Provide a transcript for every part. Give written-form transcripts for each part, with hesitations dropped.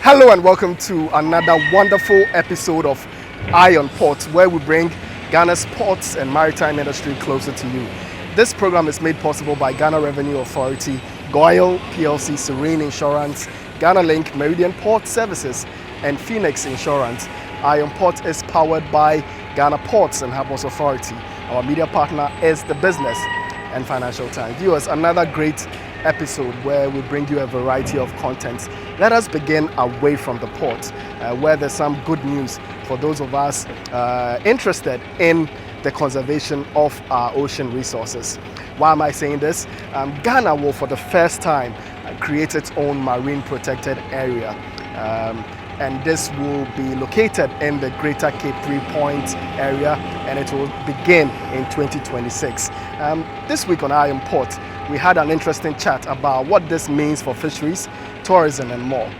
Hello and welcome to another wonderful episode of Eye on Port, where we bring Ghana's ports and maritime industry closer to you. This program is made possible by Ghana Revenue Authority, Goyle PLC Serene Insurance, Ghana Link Meridian Port Services, and Phoenix Insurance. Eye on Port is powered by Ghana Ports and Harbours Authority. Our media partner is the Business and Financial Times. Viewers, another great episode where we bring you a variety of content. Let us begin away from the port, where there's some good news for those of us interested in the conservation of our ocean resources. Why am I saying this? Ghana will, for the first time, create its own marine protected area. And this will be located in the Greater Cape 3 Point area, and it will begin in 2026. This week on Eye on Port, we had an interesting chat about what this means for fisheries, tourism, and more.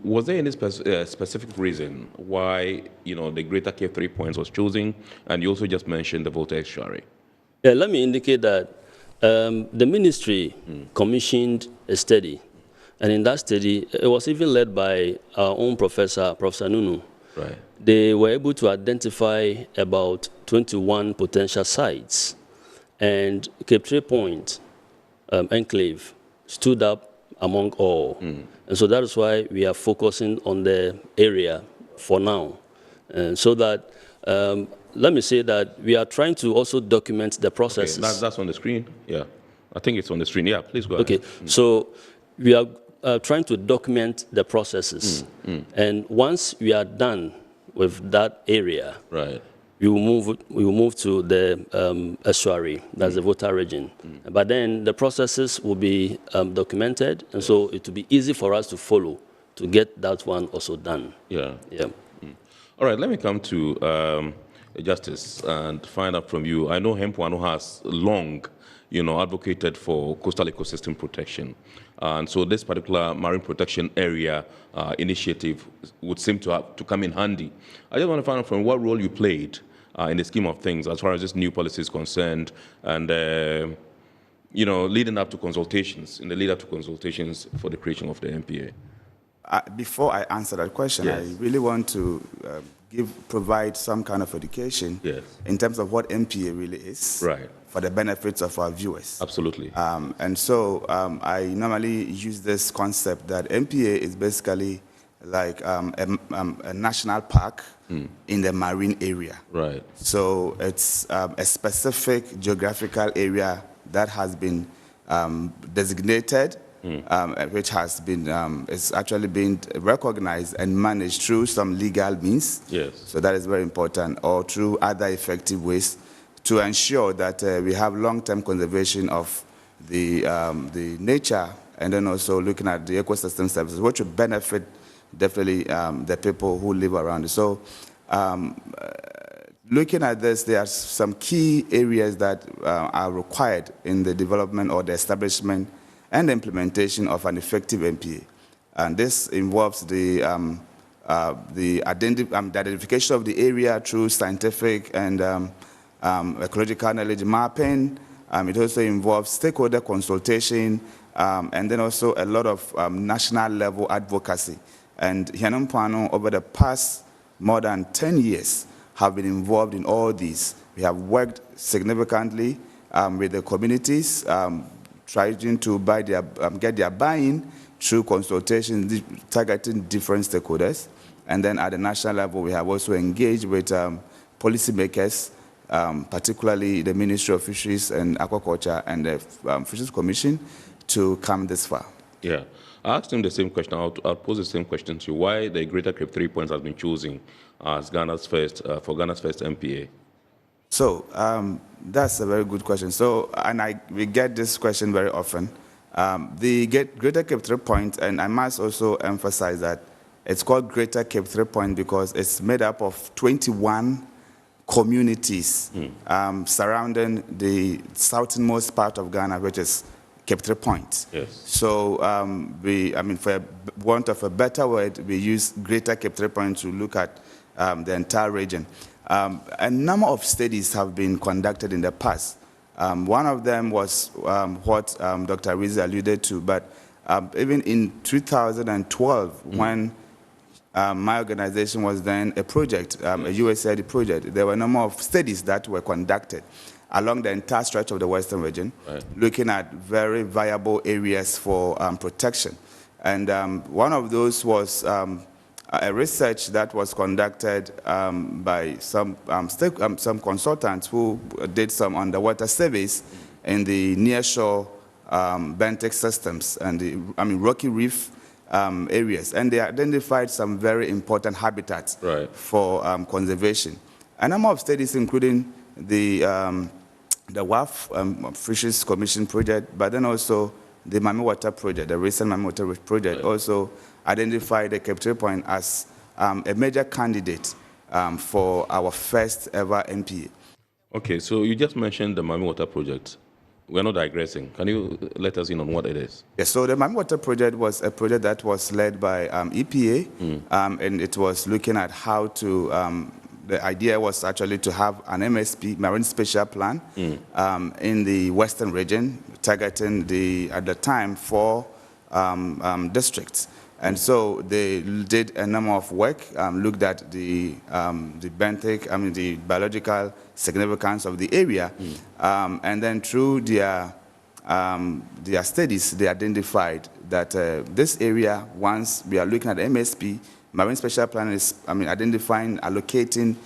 Was there any specific reason why the Greater Cape 3 Points was chosen? And you also just mentioned the Volta estuary. Yeah, let me indicate that the ministry commissioned a study. And in that study, it was even led by our own professor, Professor Nunu. Right. They were able to identify about 21 potential sites. And Cape 3 Point enclave stood up among all. And so that is why we are focusing on the area for now. And so that, let me say that we are trying to also document the processes. Okay, that's on the screen? Yeah. I think it's on the screen. Yeah, please go ahead. Okay, so we are trying to document the processes. And once we are done with that area, right, we will move to the estuary, that's the Volta region. But then the processes will be documented, and so it will be easy for us to follow to get that one also done. Yeah. Yeah. All right, let me come to Justice and find out from you. I know Hempuano has long advocated for coastal ecosystem protection. And so this particular marine protection area initiative would seem to come in handy. I just want to find out from what role you played in the scheme of things as far as this new policy is concerned, and leading up to consultations, in the lead up to consultations for the creation of the MPA. Before I answer that question, yes, I really want to provide some kind of education, yes, in terms of what MPA really is, right, for the benefits of our viewers. Absolutely. And so I normally use this concept that MPA is basically like a national park in the marine area. Right. So it's a specific geographical area that has been designated, which has been is actually being recognized and managed through some legal means. Yes. So that is very important, or through other effective ways to ensure that we have long-term conservation of the nature, and then also looking at the ecosystem services, which will benefit definitely the people who live around it. So looking at this, there are some key areas that are required in the development or the establishment and the implementation of an effective MPA. And this involves the identification of the area through scientific and ecological knowledge mapping. It also involves stakeholder consultation, and then also a lot of national level advocacy. And Hempuano, over the past more than 10 years, have been involved in all these. We have worked significantly with the communities, trying to get their buy-in through consultation, targeting different stakeholders. And then at the national level, we have also engaged with policymakers, particularly the Ministry of Fisheries and Aquaculture and the Fisheries Commission, to come this far. Yeah. I asked him the same question. I'll pose the same question to you. Why the Greater Cape 3 Points has been chosen as Ghana's first MPA? So that's a very good question. So, and we get this question very often. The Greater Cape 3 Point, and I must also emphasize that it's called Greater Cape 3 Point because it's made up of 21 communities surrounding the southernmost part of Ghana, which is Cape 3 Point. Yes. So for want of a better word, we use Greater Cape 3 Point to look at the entire region. A number of studies have been conducted in the past. One of them was what Dr. Rizzi alluded to, but Even in 2012, when my organization was then a project, a USAID project, there were a number of studies that were conducted along the entire stretch of the Western region, looking at very viable areas for protection. And one of those was a research that was conducted by some consultants who did some underwater surveys in the nearshore benthic systems and the rocky reef areas, and they identified some very important habitats for conservation. A number of studies, including the WAF Fisheries Commission project, but then also the Mami Water project, the recent Mami Water project, also identified the Cape Trade Point as a major candidate for our first ever MPA. Okay, so you just mentioned the Mami Water project. We're not digressing. Can you let us in on what it is? Yes, so the Mami Water project was a project that was led by EPA, and it was looking at how to, the idea was actually to have an MSP, Marine Spatial Plan, in the Western region, targeting at the time 4 districts. And so they did a number of work, looked at the benthic, the biological significance of the area, and then through their studies, they identified that this area, once we are looking at MSP, Marine Spatial Plan is, identifying, allocating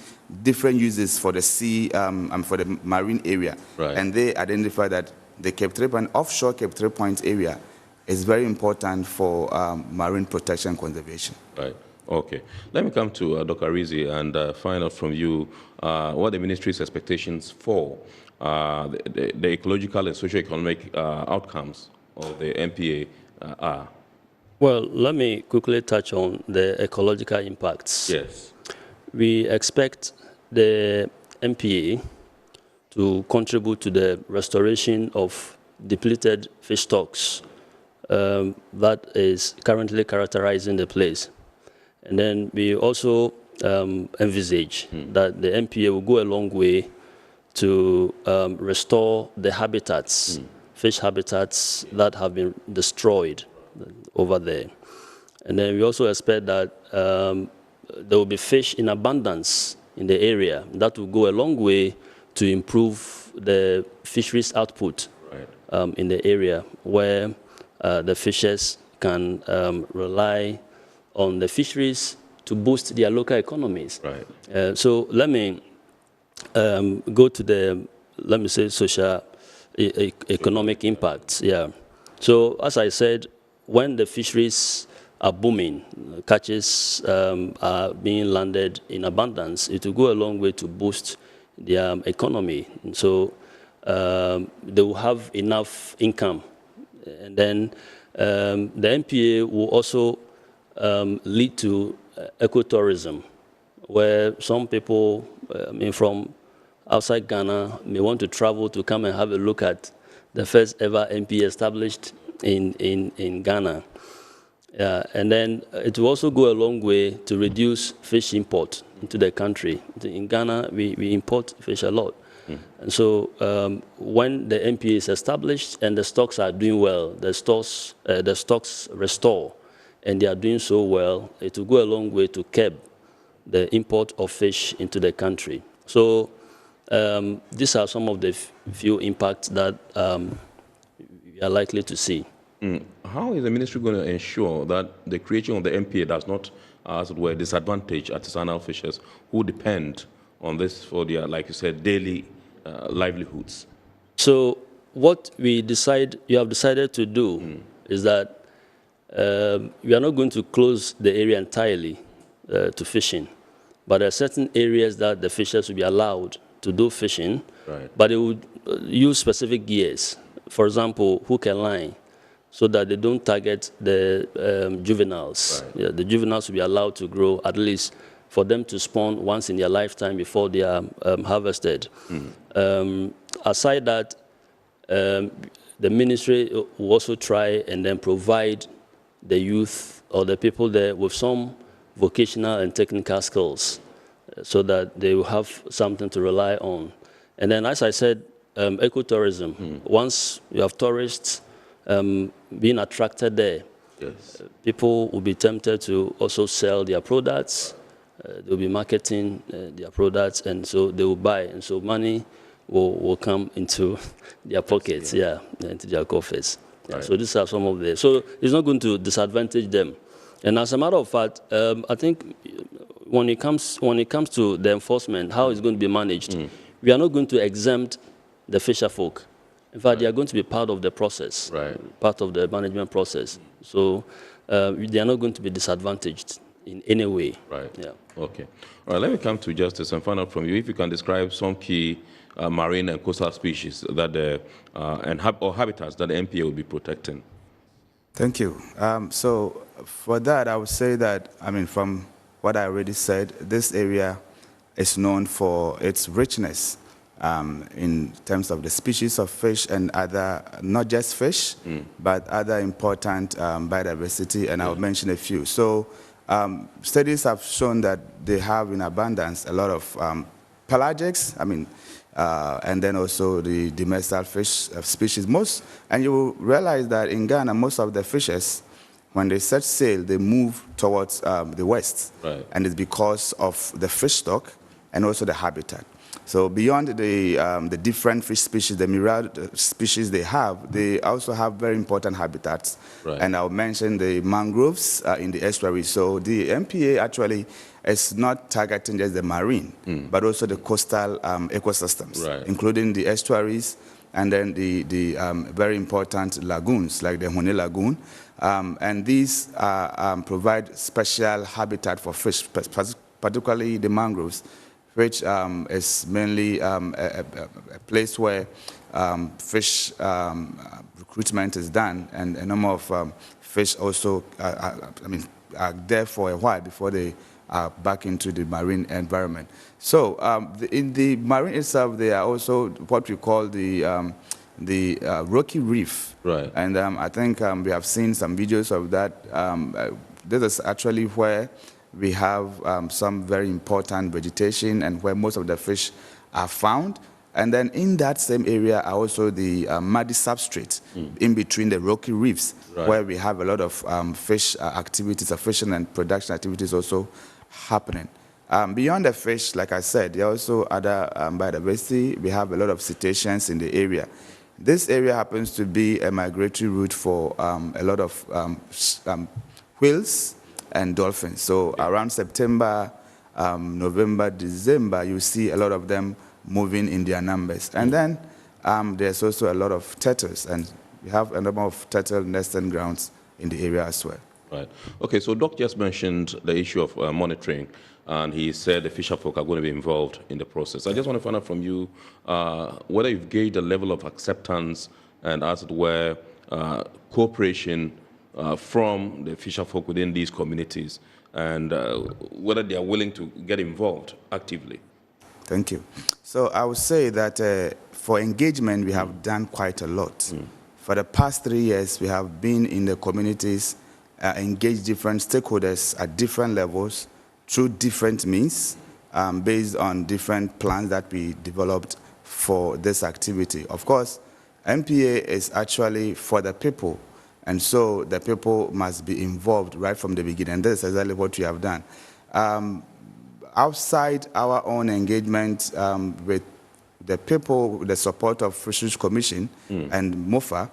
different uses for the sea, for the marine area. And they identified that the Cape Trade Point, offshore Cape Trade Point area, is very important for marine protection and conservation. Right. Okay. Let me come to Dr. Rizzi and find out from you what the ministry's expectations for the ecological and socio-economic outcomes of the MPA are. Well, let me quickly touch on the ecological impacts. Yes. We expect the MPA to contribute to the restoration of depleted fish stocks that is currently characterizing the place. And then we also envisage that the MPA will go a long way to restore the habitats, fish habitats that have been destroyed over there. And then we also expect that there will be fish in abundance in the area. That will go a long way to improve the fisheries output in the area, where the fishers can rely on the fisheries to boost their local economies. So let me go to the, let me say, social economic impacts. Yeah. So as I said, when the fisheries are booming, catches are being landed in abundance, it will go a long way to boost their economy. And so they will have enough income. And then the MPA will also lead to ecotourism, where some people, from outside Ghana may want to travel to come and have a look at the first ever MPA established in Ghana. And then it will also go a long way to reduce fish import into the country. In Ghana, we import fish a lot. And so when the MPA is established and the stocks are doing well, the stocks restore, and they are doing so well, it will go a long way to curb the import of fish into the country. So these are some of the few impacts that we are likely to see. How is the ministry going to ensure that the creation of the MPA does not, as it were, disadvantage artisanal fishers who depend on this for their, like you said, daily livelihoods? So what you have decided to do is that we are not going to close the area entirely to fishing, but there are certain areas that the fishers will be allowed to do fishing, but they would use specific gears. For example, hook and line, so that they don't target the juveniles. Yeah, the juveniles will be allowed to grow, at least for them to spawn once in their lifetime before they are harvested. Aside that, the ministry will also try and then provide the youth or the people there with some vocational and technical skills so that they will have something to rely on. And then, as I said, ecotourism. Once you have tourists being attracted there. Yes. People will be tempted to also sell their products. They'll be marketing their products, and so they will buy. And so money will come into their pockets, into their coffers. Yeah, Right. so these are some of the... So it's not going to disadvantage them. And as a matter of fact, I think when it comes to the enforcement, how it's going to be managed, we are not going to exempt the fisher folk. In fact, they are going to be part of the process, part of the management process. So they are not going to be disadvantaged in any way. Right. Yeah. Okay. All right. Let me come to Justice and find out from you if you can describe some key marine and coastal species that or habitats that the MPA will be protecting. Thank you. So for that, I would say that, I mean, from what I already said, this area is known for its richness in terms of the species of fish and other, not just fish, but other important biodiversity, and I'll mention a few. So studies have shown that they have in abundance a lot of pelagics, and then also the demersal fish species. And you will realize that in Ghana, most of the fishes, when they set sail, they move towards the west. Right. And it's because of the fish stock and also the habitat. So beyond the different fish species, the myriad species they also have very important habitats. Right. And I'll mention the mangroves in the estuary. So the MPA actually is not targeting just the marine, but also the coastal ecosystems, including the estuaries and then the very important lagoons, like the Hone Lagoon. And these provide special habitat for fish, particularly the mangroves, which is mainly a place where fish recruitment is done, and a number of fish also, are there for a while before they are back into the marine environment. So in the marine itself, there are also what we call the rocky reef. Right. And I think we have seen some videos of that. This is actually where we have some very important vegetation and where most of the fish are found. And then in that same area are also the muddy substrate in between the rocky reefs, where we have a lot of fish activities, fishing and production activities also happening. Beyond the fish, like I said, there are also other biodiversity. We have a lot of cetaceans in the area. This area happens to be a migratory route for a lot of whales and dolphins. So around September, November, December, you see a lot of them moving in their numbers. And then there's also a lot of turtles, and we have a number of turtle nesting grounds in the area as well. Right. Okay, so Doc just mentioned the issue of monitoring, and he said the fisher folk are going to be involved in the process. I just want to find out from you whether you've gauged the level of acceptance and, as it were, cooperation from the fisher folk within these communities, and whether they are willing to get involved actively. Thank you. So I would say that for engagement, we have done quite a lot. For the past 3 years, we have been in the communities, engaged different stakeholders at different levels through different means, based on different plans that we developed for this activity. Of course, MPA is actually for the people, and so the people must be involved right from the beginning. And this is exactly what we have done. Outside our own engagement with the people, with the support of Fisheries Commission and MOFA,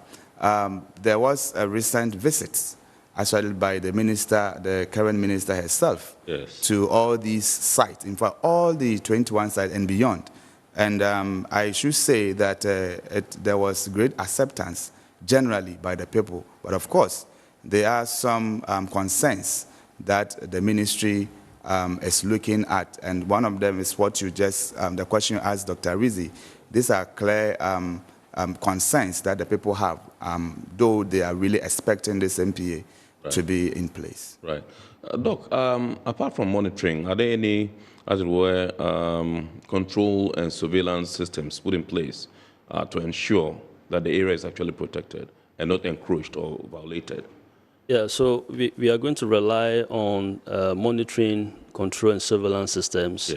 there was a recent visit, actually by the minister, the current minister herself, to all these sites, in fact, all the 21 sites and beyond. And I should say that there was great acceptance generally by the people. But of course, there are some concerns that the ministry is looking at. And one of them is what you just, the question you asked Dr. Rizzi. These are clear concerns that the people have, though they are really expecting this MPA to be in place. Right. Doc, apart from monitoring, are there any, as it were, control and surveillance systems put in place to ensure that the area is actually protected and not encroached or violated? Yeah, so we are going to rely on monitoring, control, and surveillance systems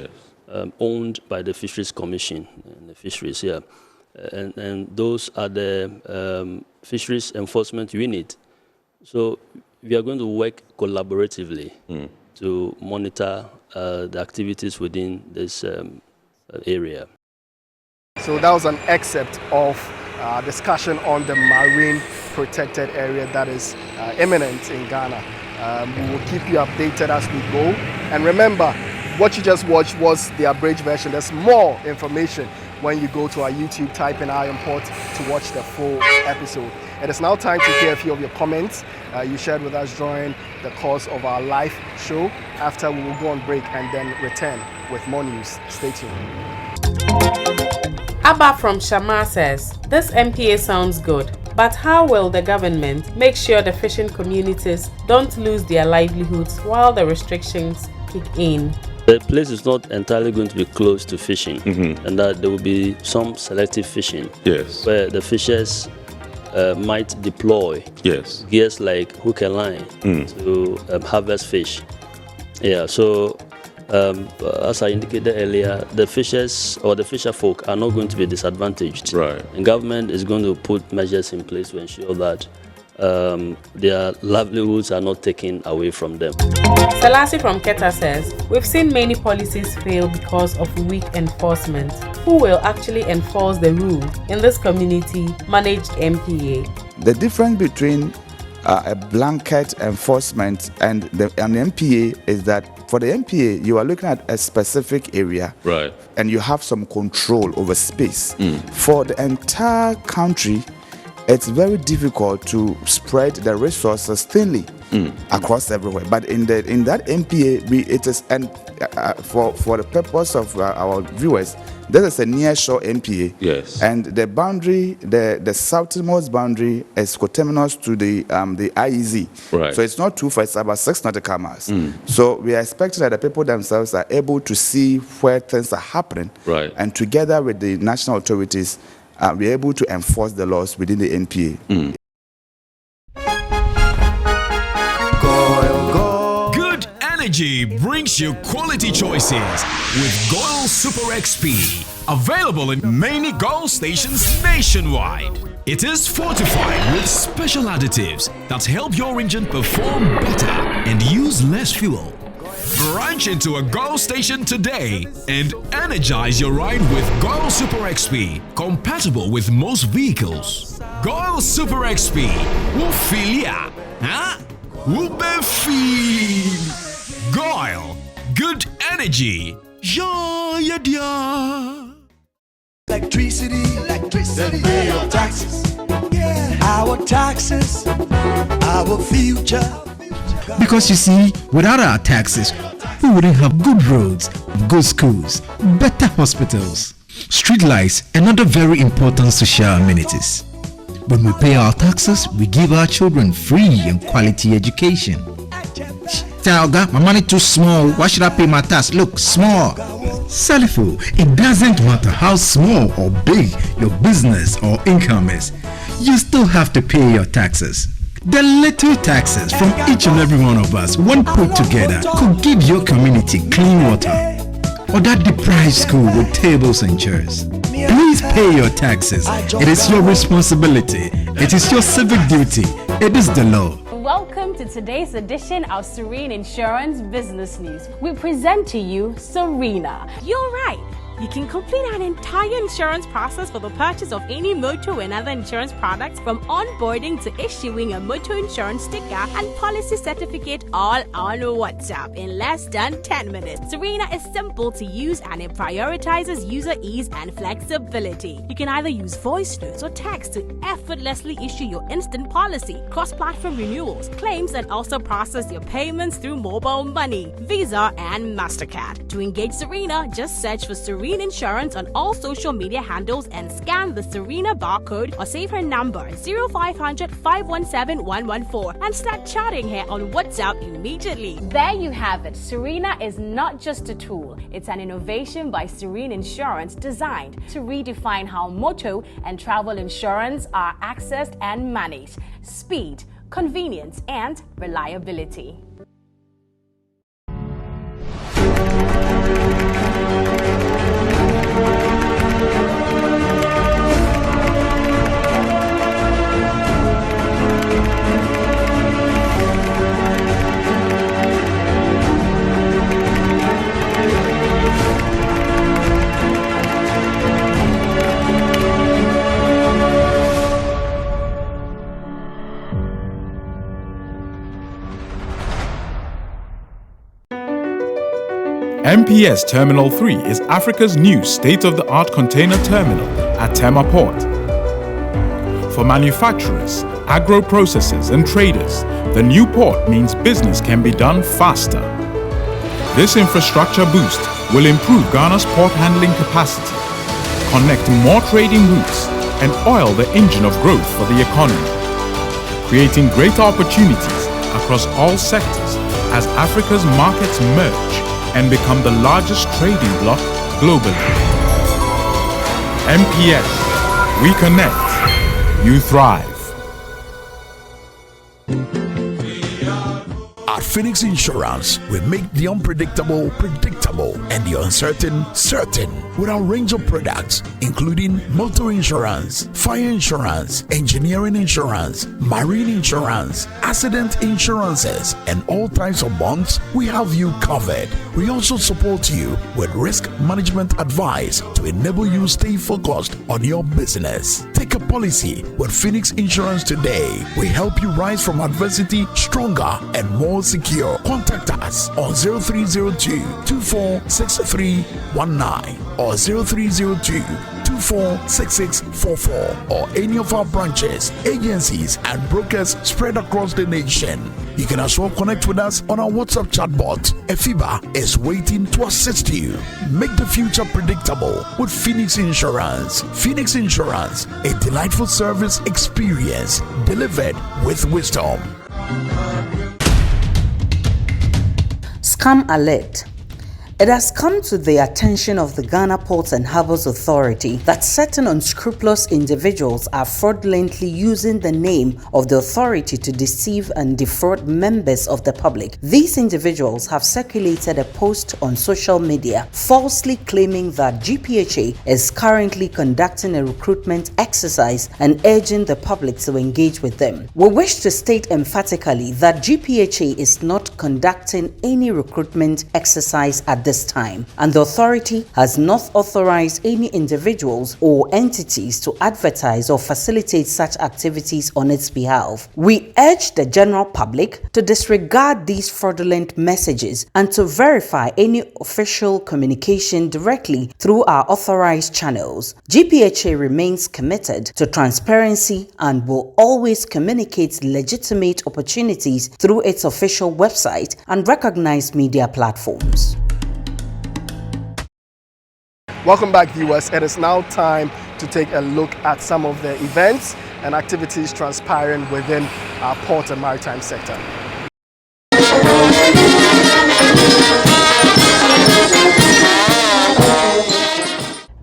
owned by the Fisheries Commission and the fisheries here. and those are the fisheries enforcement unit. So we are going to work collaboratively to monitor the activities within this area. So that was an excerpt of discussion on the marine protected area that is imminent in Ghana. We will keep you updated as we go. And remember, what you just watched was the abridged version. There's more information when you go to our YouTube, type in Iron Port to watch the full episode. It is now time to hear a few of your comments you shared with us during the course of our live show. After, we will go on break and then return with more news. Stay tuned. Abba from Shama says, this MPA sounds good, but how will the government make sure the fishing communities don't lose their livelihoods while the restrictions kick in? The place is not entirely going to be closed to fishing, and that there will be some selective fishing, where the fishers might deploy gears like hook and line to harvest fish. Yeah, so as I indicated earlier, the fishers or the fisher folk are not going to be disadvantaged. Right. The government is going to put measures in place to ensure that their livelihoods are not taken away from them. Selassie from Keta says, we've seen many policies fail because of weak enforcement. Who will actually enforce the rule in this community-managed MPA? The difference between a blanket enforcement and an MPA is that for the MPA, you are looking at a specific area, right, and you have some control over space. For the entire country, it's very difficult to spread the resources thinly across everywhere. But in that MPA, it is, and for the purpose of our viewers, this is a near-shore MPA. Yes. And the boundary, the southernmost boundary is coterminous to the IEZ. Right. So it's not too far, it's about 6 nautical miles. So we are expecting that the people themselves are able to see where things are happening. Right. And together with the national authorities, we're able to enforce the laws within the NPA. Good energy brings you quality choices with Goil Super XP. Available in many Goil stations nationwide. It is fortified with special additives that help your engine perform better and use less fuel. Branch into a Goil station today and energize your ride with Goil Super XP, compatible with most vehicles. Goil Super XP will feel ya, huh? Will be feel. Goil, good energy. Yeah, yeah. Electricity, then pay your taxes. Yeah. Our taxes, our future. Because you see, without our taxes, we wouldn't have good roads, good schools, better hospitals, street lights, and other very important social amenities. When we pay our taxes, we give our children free and quality education. Talga, my money too small. Why should I pay my tax? Look, small. Salifo, it doesn't matter how small or big your business or income is. You still have to pay your taxes. The little taxes from each and every one of us, when put together, could give your community clean water or that deprived school with tables and chairs. Please pay your taxes. It is your responsibility. It is your civic duty. It is the law. Welcome to today's edition of Serene Insurance Business News. We present to you Serena. You're right. You can complete an entire insurance process for the purchase of any motor and other insurance products, from onboarding to issuing a motor insurance sticker and policy certificate, all on WhatsApp in less than 10 minutes. Serena is simple to use and it prioritizes user ease and flexibility. You can either use voice notes or text to effortlessly issue your instant policy, cross-platform renewals, claims, and also process your payments through mobile money, Visa, and MasterCard. To engage Serena, just search for Serena Insurance on all social media handles and scan the Serena barcode or save her number 0500 517 114 and start chatting her on WhatsApp immediately. There you have it. Serena is not just a tool, it's an innovation by Serena Insurance designed to redefine how motor and travel insurance are accessed and managed. Speed, convenience, and reliability. MPS Terminal 3 is Africa's new state-of-the-art container terminal at Tema Port. For manufacturers, agro-processors and traders, the new port means business can be done faster. This infrastructure boost will improve Ghana's port handling capacity, connect more trading routes, and oil the engine of growth for the economy, creating greater opportunities across all sectors as Africa's markets merge and become the largest trading bloc globally. MPS, we connect, you thrive. At Phoenix Insurance, we make the unpredictable predictable and the uncertain certain with our range of products, including motor insurance, fire insurance, engineering insurance, marine insurance, accident insurances, and all types of bonds. We have you covered. We also support you with risk management advice to enable you stay focused on your business. Take a policy with Phoenix Insurance today. We help you rise from adversity stronger and more secure. Contact us on 0302-246319 or 0302-246644 or any of our branches, agencies, and brokers spread across the nation. You can as well connect with us on our WhatsApp chatbot. Efiba is waiting to assist you. Make the future predictable with Phoenix Insurance. Phoenix Insurance, a delightful service experience delivered with wisdom. Scam alert. It has come to the attention of the Ghana Ports and Harbours Authority that certain unscrupulous individuals are fraudulently using the name of the authority to deceive and defraud members of the public. These individuals have circulated a post on social media falsely claiming that GPHA is currently conducting a recruitment exercise and urging the public to engage with them. We wish to state emphatically that GPHA is not conducting any recruitment exercise at this time, and the authority has not authorized any individuals or entities to advertise or facilitate such activities on its behalf. We urge the general public to disregard these fraudulent messages and to verify any official communication directly through our authorized channels. GPHA remains committed to transparency and will always communicate legitimate opportunities through its official website and recognized media platforms. Welcome back, viewers. It is now time to take a look at some of the events and activities transpiring within our port and maritime sector.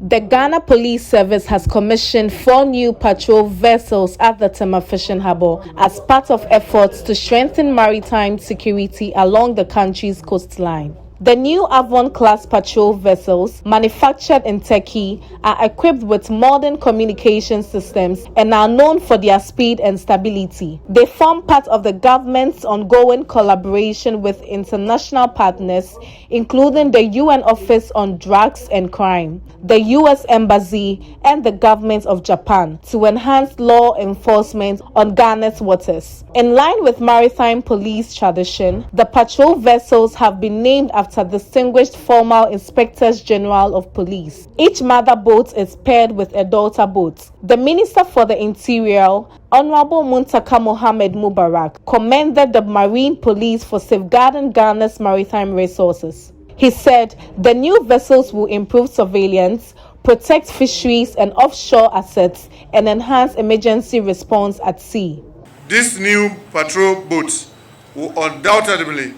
The Ghana Police Service has commissioned 4 new patrol vessels at the Tema Fishing Harbour as part of efforts to strengthen maritime security along the country's coastline. The new Avon-class patrol vessels, manufactured in Turkey, are equipped with modern communication systems and are known for their speed and stability. They form part of the government's ongoing collaboration with international partners, including the UN Office on Drugs and Crime, the US Embassy, and the government of Japan to enhance law enforcement on Ghana's waters. In line with maritime police tradition, the patrol vessels have been named after distinguished former Inspectors General of Police. Each mother boat is paired with a daughter boat. The Minister for the Interior, Honorable Muntaka Mohammed Mubarak, commended the Marine Police for safeguarding Ghana's maritime resources. He said the new vessels will improve surveillance, protect fisheries and offshore assets, and enhance emergency response at sea. These new patrol boats will undoubtedly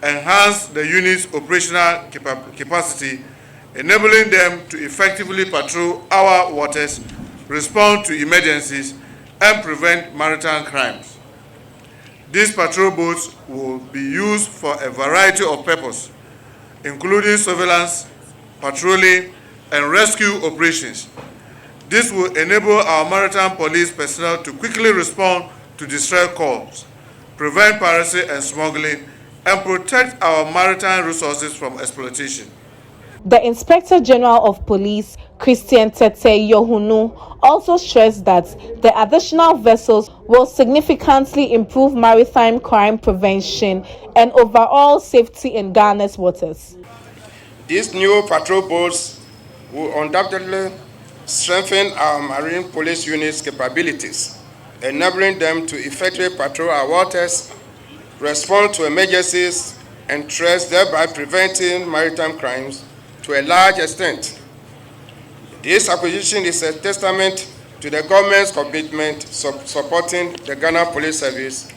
enhance the unit's operational capacity, enabling them to effectively patrol our waters, respond to emergencies, and prevent maritime crimes. These patrol boats will be used for a variety of purposes, including surveillance, patrolling, and rescue operations. This will enable our maritime police personnel to quickly respond to distress calls, prevent piracy and smuggling, and protect our maritime resources from exploitation. The Inspector General of Police, Christian Tete Yohunu, also stressed that the additional vessels will significantly improve maritime crime prevention and overall safety in Ghana's waters. These new patrol boats will undoubtedly strengthen our marine police unit's capabilities, enabling them to effectively patrol our waters, respond to emergencies and threats, thereby preventing maritime crimes to a large extent. This acquisition is a testament to the government's commitment supporting the Ghana Police Service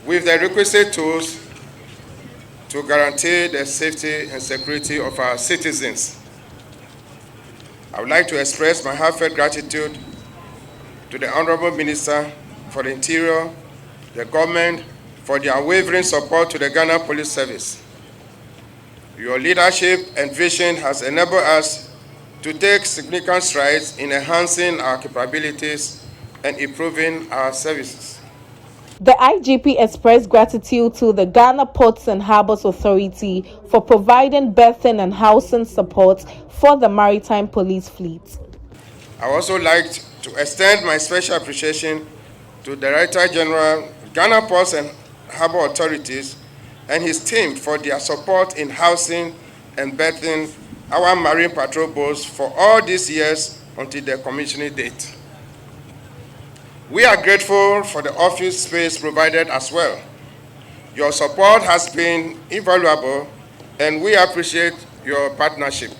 with the requisite tools to guarantee the safety and security of our citizens. I would like to express my heartfelt gratitude to the Honorable Minister for the Interior, the government, for their unwavering support to the Ghana Police Service. Your leadership and vision has enabled us to take significant strides in enhancing our capabilities and improving our services. The IGP expressed gratitude to the Ghana Ports and Harbours Authority for providing berthing and housing support for the maritime police fleet. I would also like to extend my special appreciation to Director General, Ghana Ports and Harbour Authorities and his team for their support in housing and berthing our marine patrol boats for all these years until their commissioning date. We are grateful for the office space provided as well. Your support has been invaluable and we appreciate your partnership.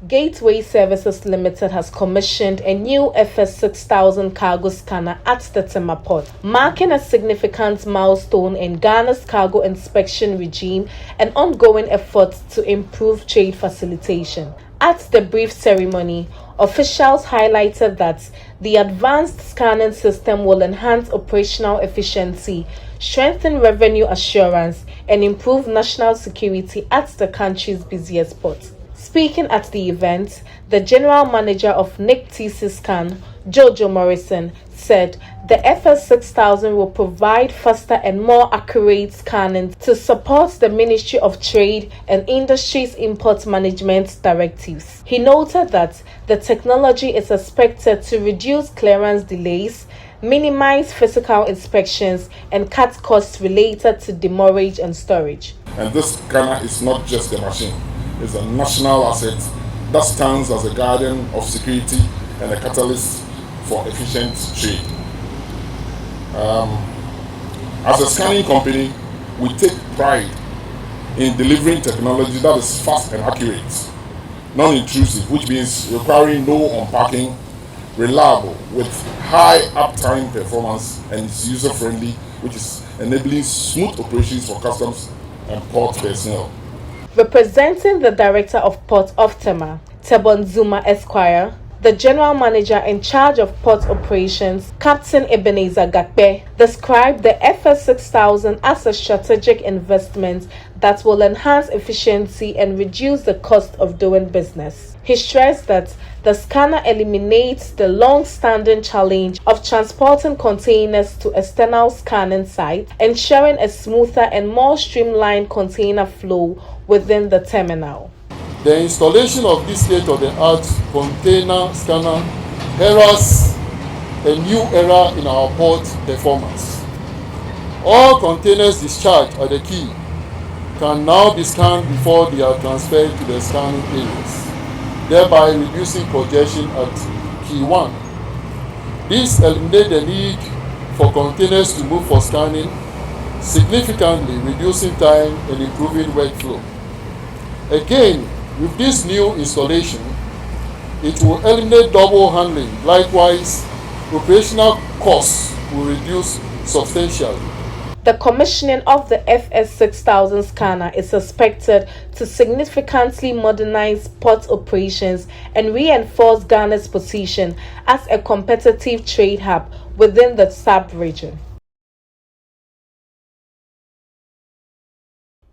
Gateway Services Limited has commissioned a new FS6000 cargo scanner at the Tema port, marking a significant milestone in Ghana's cargo inspection regime and ongoing efforts to improve trade facilitation. At the brief ceremony, officials highlighted that the advanced scanning system will enhance operational efficiency, strengthen revenue assurance, and improve national security at the country's busiest port. Speaking at the event, the General Manager of NIC-TC Scan, Jojo Morrison, said the FS6000 will provide faster and more accurate scanning to support the Ministry of Trade and Industry's import management directives. He noted that the technology is expected to reduce clearance delays, minimize physical inspections, and cut costs related to demurrage and storage. And this scanner is not just a machine. Is a national asset that stands as a guardian of security and a catalyst for efficient trade. As a scanning company, we take pride in delivering technology that is fast and accurate, non-intrusive, which means requiring no unpacking, reliable, with high uptime performance, and is user-friendly, which is enabling smooth operations for customs and port personnel. Representing the Director of Port of Tema, Tebon Zuma Esquire, the General Manager in charge of port operations, Captain Ebenezer Gakpe, described the FS6000 as a strategic investment that will enhance efficiency and reduce the cost of doing business. He stressed that the scanner eliminates the long-standing challenge of transporting containers to external scanning sites, ensuring a smoother and more streamlined container flow within the terminal. The installation of this state-of-the-art container scanner heralds a new era in our port performance. All containers discharged at the quay can now be scanned before they are transferred to the scanning areas, thereby reducing congestion at Key 1. This eliminates the need for containers to move for scanning, significantly reducing time and improving workflow. Again, with this new installation, it will eliminate double handling. Likewise, operational costs will reduce substantially. The commissioning of the FS6000 scanner is expected to significantly modernize port operations and reinforce Ghana's position as a competitive trade hub within the sub-region.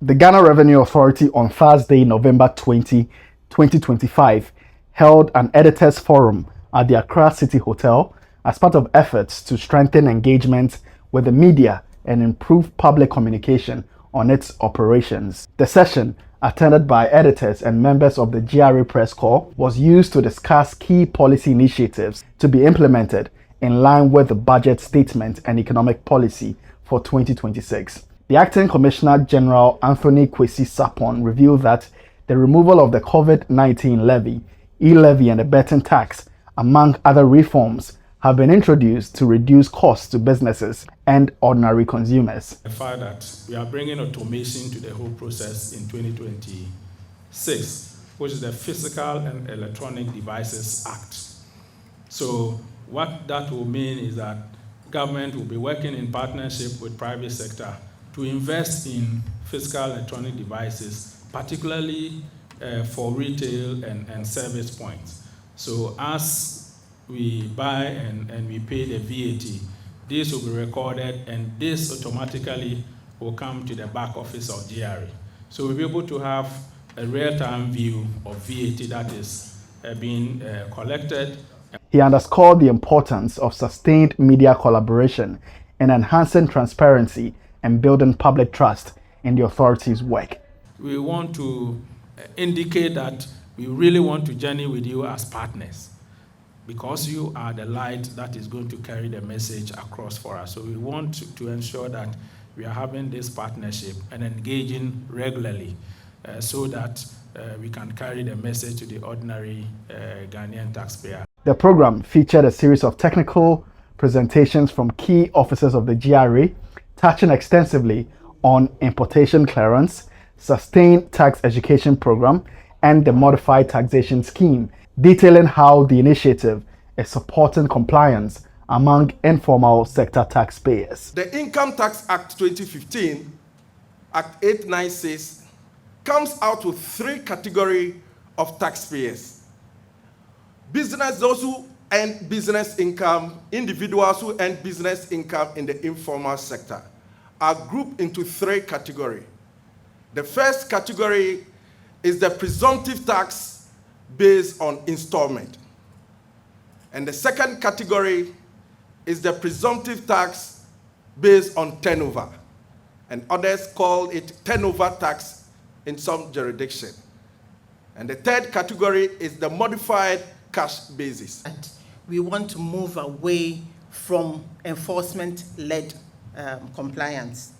The Ghana Revenue Authority on Thursday, November 20, 2025, held an editors forum at the Accra City Hotel as part of efforts to strengthen engagement with the media and improve public communication on its operations. The session, attended by editors and members of the GRA Press Corps, was used to discuss key policy initiatives to be implemented in line with the budget statement and economic policy for 2026. The Acting Commissioner General Anthony Kwesi Sapon revealed that the removal of the COVID-19 levy, e-levy and the betting tax, among other reforms, have been introduced to reduce costs to businesses and ordinary consumers. The fact that we are bringing automation to the whole process in 2026, which is the Physical and Electronic Devices Act. So what that will mean is that government will be working in partnership with private sector to invest in physical electronic devices, particularly for retail and service points. So as we buy and we pay the VAT, this will be recorded and this automatically will come to the back office of GRA. So we'll be able to have a real-time view of VAT that is being collected. He underscored the importance of sustained media collaboration in enhancing transparency and building public trust in the authority's work. We want to indicate that we really want to journey with you as partners, because you are the light that is going to carry the message across for us. So we want to ensure that we are having this partnership and engaging regularly so that we can carry the message to the ordinary Ghanaian taxpayer. The program featured a series of technical presentations from key officers of the GRA, touching extensively on importation clearance, sustained tax education program, and the modified taxation scheme, detailing how the initiative is supporting compliance among informal sector taxpayers. The Income Tax Act 2015, Act 896, comes out with three categories of taxpayers. Business, those who earn business income, individuals who earn business income in the informal sector, are grouped into three categories. The first category is the presumptive tax based on installment. And the second category is the presumptive tax based on turnover. And others call it turnover tax in some jurisdiction. And the third category is the modified cash basis. We want to move away from enforcement-led compliance.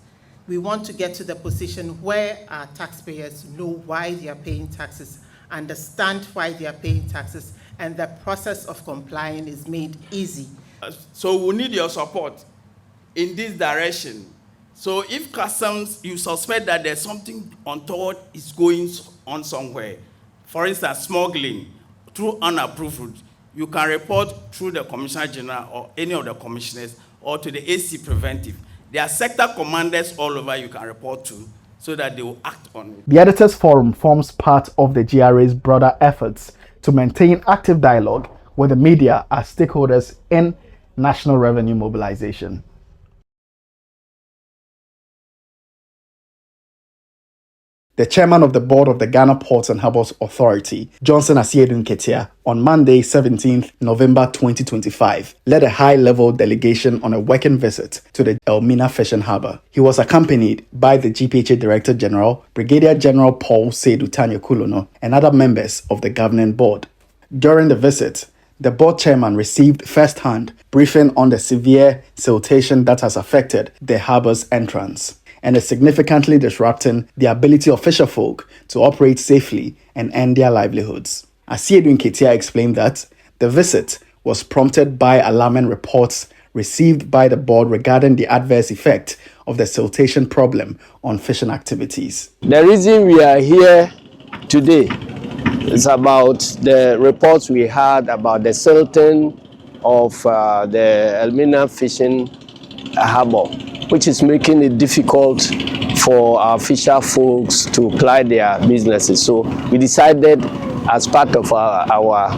We want to get to the position where our taxpayers know why they are paying taxes, understand why they are paying taxes, and the process of complying is made easy. So we need your support in this direction. So if customs, you suspect that there's something untoward is going on somewhere, for instance, smuggling through unapproved route, you can report through the Commissioner General or any of the commissioners or to the AC Preventive. There are sector commanders all over you can report to so that they will act on it. The Editors Forum forms part of the GRA's broader efforts to maintain active dialogue with the media as stakeholders in national revenue mobilization. The chairman of the board of the Ghana Ports and Harbours Authority, Johnson Asiedu Nketia, on Monday, 17th November 2025, led a high-level delegation on a working visit to the Elmina fishing harbour. He was accompanied by the GPHA Director General, Brigadier General Paul Seydou Tanya Kulono, and other members of the governing board. During the visit, the board chairman received first-hand briefing on the severe siltation that has affected the harbour's entrance and is significantly disrupting the ability of fisherfolk to operate safely and earn their livelihoods. Asiedu Nketia explained that the visit was prompted by alarming reports received by the board regarding the adverse effect of the siltation problem on fishing activities. The reason we are here today is about the reports we had about the silting of the Elmina fishing harbour, which is making it difficult for our fisher folks to ply their businesses. So we decided, as part of our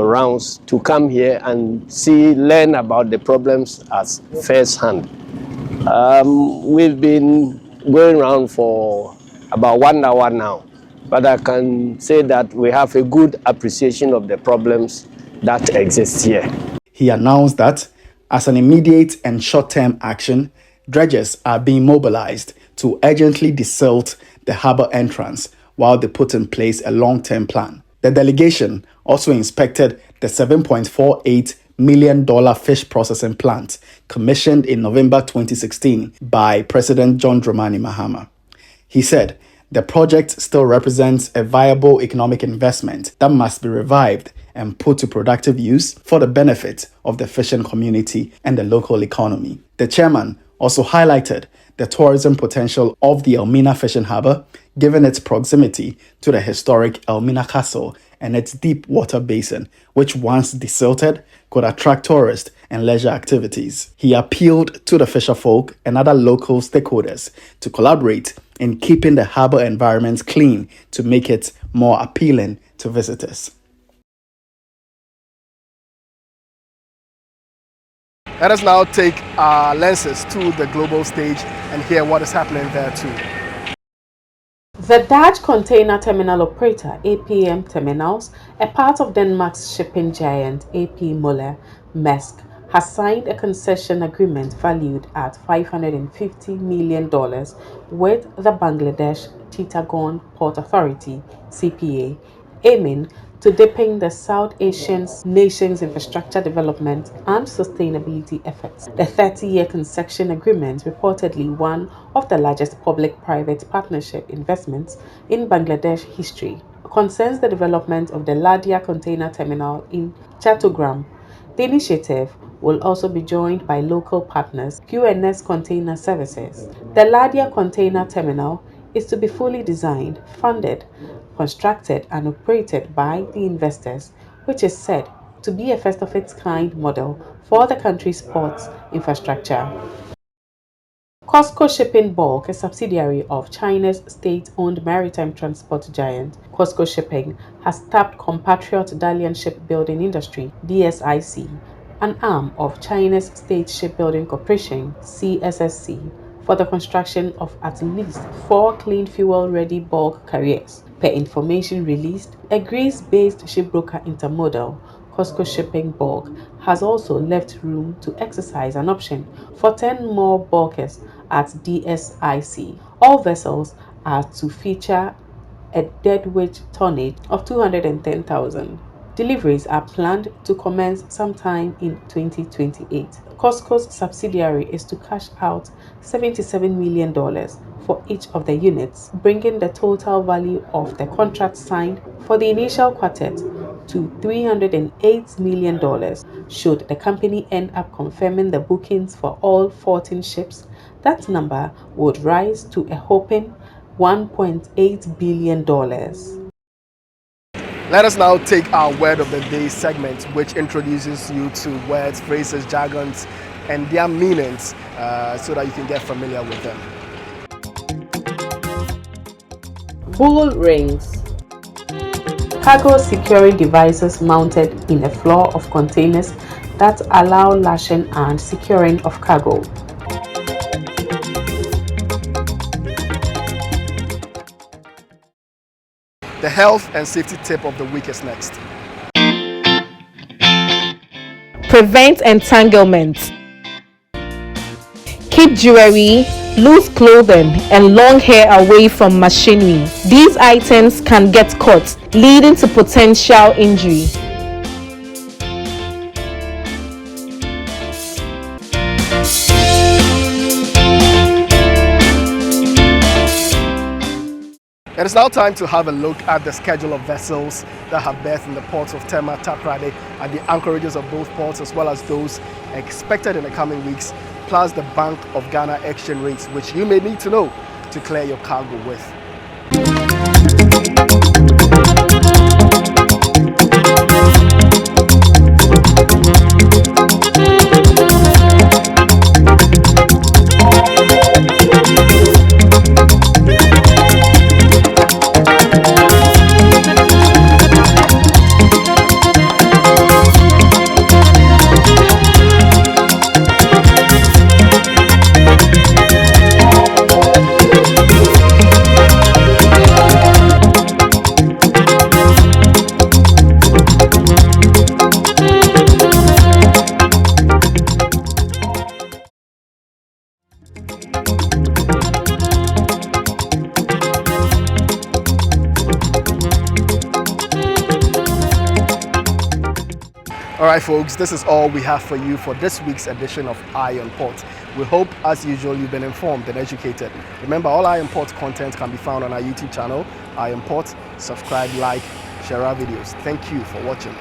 rounds, to come here and learn about the problems as first hand. We've been going around for about 1 hour now, but I can say that we have a good appreciation of the problems that exist here. He announced that as an immediate and short-term action, dredgers are being mobilized to urgently desilt the harbour entrance while they put in place a long-term plan. The delegation also inspected the 7.48 million fish processing plant commissioned in November 2016 by President John Dramani Mahama. He said, the project still represents a viable economic investment that must be revived and put to productive use for the benefit of the fishing community and the local economy. The chairman also highlighted the tourism potential of the Elmina fishing harbour, given its proximity to the historic Elmina Castle and its deep water basin, which once desilted could attract tourists and leisure activities. He appealed to the fisherfolk and other local stakeholders to collaborate in keeping the harbour environment clean to make it more appealing to visitors. Let us now take our lenses to the global stage and hear what is happening there too. The Dutch container terminal operator APM Terminals, a part of Denmark's shipping giant AP Møller Maersk, has signed a concession agreement valued at $550 million with the Bangladesh Chittagong Port Authority (CPA), aiming to deepen the South Asian nation's infrastructure development and sustainability efforts. The 30-year concession agreement, reportedly one of the largest public-private partnership investments in Bangladesh history, concerns the development of the Ladia container terminal in Chattogram. The initiative will also be joined by local partners QNS Container Services. The Ladia container terminal is to be fully designed, funded, constructed and operated by the investors, which is said to be a first-of-its-kind model for the country's ports infrastructure. COSCO Shipping Bulk, a subsidiary of China's state-owned maritime transport giant, COSCO Shipping, has tapped compatriot Dalian Shipbuilding Industry (DSIC), an arm of China's State Shipbuilding Corporation (CSSC), for the construction of at least 4 clean fuel-ready bulk carriers. Per information released, a Greece-based shipbroker Intermodal, COSCO Shipping Bulk, has also left room to exercise an option for 10 more bulkers at DSIC. All vessels are to feature a deadweight tonnage of 210,000. Deliveries are planned to commence sometime in 2028. COSCO's subsidiary is to cash out $77 million for each of the units, bringing the total value of the contract signed for the initial quartet to $308 million. Should the company end up confirming the bookings for all 14 ships, that number would rise to a whopping $1.8 billion. Let us now take our Word of the Day segment, which introduces you to words, phrases, jargons, and their meanings so that you can get familiar with them. Bull rings. Cargo securing devices mounted in a floor of containers that allow lashing and securing of cargo. The health and safety tip of the week is next. Prevent entanglement. Keep jewelry, loose clothing, and long hair away from machinery. These items can get caught, leading to potential injury. It is now time to have a look at the schedule of vessels that have berthed in the ports of Tema, Takoradi, at the anchorages of both ports, as well as those expected in the coming weeks, plus the Bank of Ghana exchange rates, which you may need to know to clear your cargo with. All right, folks, this is all we have for you for this week's edition of Eye on Port. We hope, as usual, you've been informed and educated. Remember, all Eye on Port content can be found on our YouTube channel, Eye on Port. Subscribe, like, share our videos. Thank you for watching.